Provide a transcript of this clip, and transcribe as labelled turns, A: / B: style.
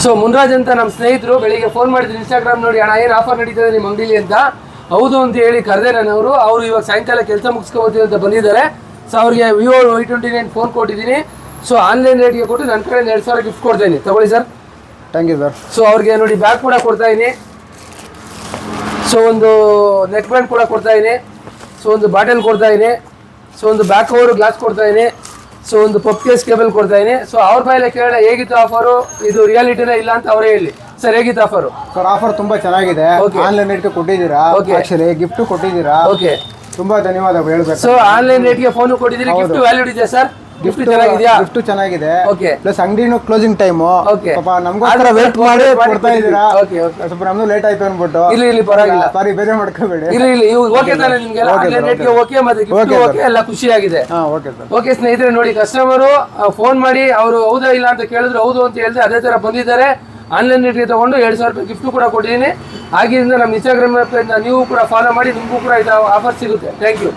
A: So Munraj ಅಂತ ನಮ್ಮ ಸ್ನೇಹಿತರು ಬೆಳಿಗ್ಗೆ ಫೋನ್ ಮಾಡಿದ್ರು ಇನ್ಸ್ಟಾಗ್ರಾಮ್ ನೋಡಿ ಅಣ್ಣ ಏನು ಆಫರ್ ನಡೀತದೆ ನಿಮ್ಮ ಅಂಗಡಿಲಿ ಅಂತ. ಹೌದು ಅಂತ ಹೇಳಿ ಕರೆದೆ ನನ್ನವರು. ಅವರು ಇವಾಗ ಸಾಯಂಕಾಲ ಕೆಲಸ ಮುಗಿಸ್ಕೊಬೋತೀವಿ ಅಂತ ಬಂದಿದ್ದಾರೆ. ಸೊ ಅವ್ರಿಗೆ ವಿವೋ Y29 ಫೋನ್ ಕೊಟ್ಟಿದ್ದೀನಿ. ಸೊ ಆನ್ಲೈನ್ ರೇಟ್ಗೆ ಕೊಟ್ಟು ನನ್ನ ಕಡೆ 2,000 ಗಿಫ್ಟ್ ಕೊಡ್ತೀನಿ, ತಗೊಳ್ಳಿ sir.
B: Thank you sir.
A: So ಅವ್ರಿಗೆ ನೋಡಿ ಬ್ಯಾಗ್ ಕೂಡ ಕೊಡ್ತಾ ಇದೀನಿ. ಸೊ ಒಂದು ನೆಕ್ ಬ್ಯಾಂಡ್ ಕೂಡ ಕೊಡ್ತಾ ಇದೀನಿ. ಸೊ ಒಂದು ಬಾಟಲ್ ಕೊಡ್ತಾ ಇದೀನಿ. ಸೊ ಒಂದು ಬ್ಯಾಕ್ ಕವರ್ ಗ್ಲಾಸ್ ಕೊಡ್ತಾ ಇದೀನಿ. ಸೊ ಒಂದು ಪಪ್ ಕೇಸ್ ಕೇಬಲ್ ಕೊಡ್ತಾ ಇದೀನಿ. ಸೊ ಅವ್ರ ಬಾಯಲ್ಲಿ ಕೇಳ ಹೇಗಿತ್ತು ಆಫರು, ಇದು ರಿಯಾಲಿಟಿನ ಇಲ್ಲ ಅಂತ ಅವರೇ ಹೇಳಿ. ಸರ್ ಹೇಗಿತ್ತು ಆಫರು?
B: ಸರ್ ಆಫರ್ ತುಂಬಾ ಚೆನ್ನಾಗಿದೆ. ಆನ್ಲೈನ್ ರೇಟ್ಗೆ ಕೊಟ್ಟಿದ್ದೀರಾ, ಆಕ್ಚುಲಿ ಗಿಫ್ಟ್ ಕೊಟ್ಟಿದ್ದೀರಾ.
A: ಓಕೆ,
B: ತುಂಬಾ ಧನ್ಯವಾದ ಹೇಳ್ಬೇಕು.
A: ಸೊ ಆನ್ಲೈನ್ ರೇಟ್ಗೆ ಫೋನ್ ಕೊಟ್ಟಿದ್ದೀರಿ, ಗಿಫ್ಟ್ ವ್ಯಾಲ್ಯೂಡ್ ಇದೆ ಸರ್. ಗಿಫ್ಟ್ ಚೆನ್ನಾಗಿದೆಯಾ?
B: ಗಿಫ್ಟ್ ಚೆನ್ನಾಗಿದೆ.
A: ಓಕೆ,
B: ಪ್ಲಸ್ ಅಂಗಡಿನೂ ಕ್ಲೋಸಿಂಗ್ ಟೈಮ್.
A: ಓಕೆ,
B: ಪಾಪ ನಮಗೋಸ್ಕರ ವೇಟ್ ಮಾಡಿ ಕೊಡ್ತಾ ಇದ್ದೀರಾ.
A: ಓಕೆ ಓಕೆ,
B: ಸ್ವಲ್ಪ ನಮ್ದು ಲೇಟ್ ಆಯ್ತು ಅನ್ಬಿಟ್ಟು.
A: ಇಲ್ಲಿ ಪರವಾಗಿಲ್ಲ,
B: ಸಾರಿ ಬೇರೆ ಮಾಡ್ಕೋಬೇಡಿ.
A: ಇಲ್ಲಿ ಓಕೆ ತಾನೆ ನಿಮ್ಗೆ? ಆನ್ಲೈನ್ ರೇಟ್ಗೆ ಓಕೆ, ಮತ್ತೆ ಗಿಫ್ಟ್ ಓಕೆ, ಎಲ್ಲ ಖುಷಿಯಾಗಿದೆ.
B: Okay sir.
A: ಓಕೆ ಸ್ನೇಹಿತರೆ, ನೋಡಿ ಕಸ್ಟಮರು ಫೋನ್ ಮಾಡಿ ಅವರು ಹೌದಾ ಇಲ್ಲ ಅಂತ ಕೇಳಿದ್ರು, ಹೌದು ಅಂತ ಹೇಳಿದ್ರೆ ಅದೇ ತರ ಬಂದಿದ್ದಾರೆ. ಆನ್ಲೈನ್ ರೇಟ್ಗೆ ತಗೊಂಡು 2,000 ರೂಪಾಯಿ ಗಿಫ್ಟ್ ಕೂಡ ಕೊಟ್ಟಿದ್ದೀನಿ. ಆಗಿದ್ದರಿಂದ ನಮ್ಮ ಇನ್ಸ್ಟಾಗ್ರಾಮ್ ನೀವು ಕೂಡ ಫಾಲೋ ಮಾಡಿ, ನಿಮಗೂ ಕೂಡ ಇದು ಆಫರ್ ಸಿಗುತ್ತೆ. Thank you.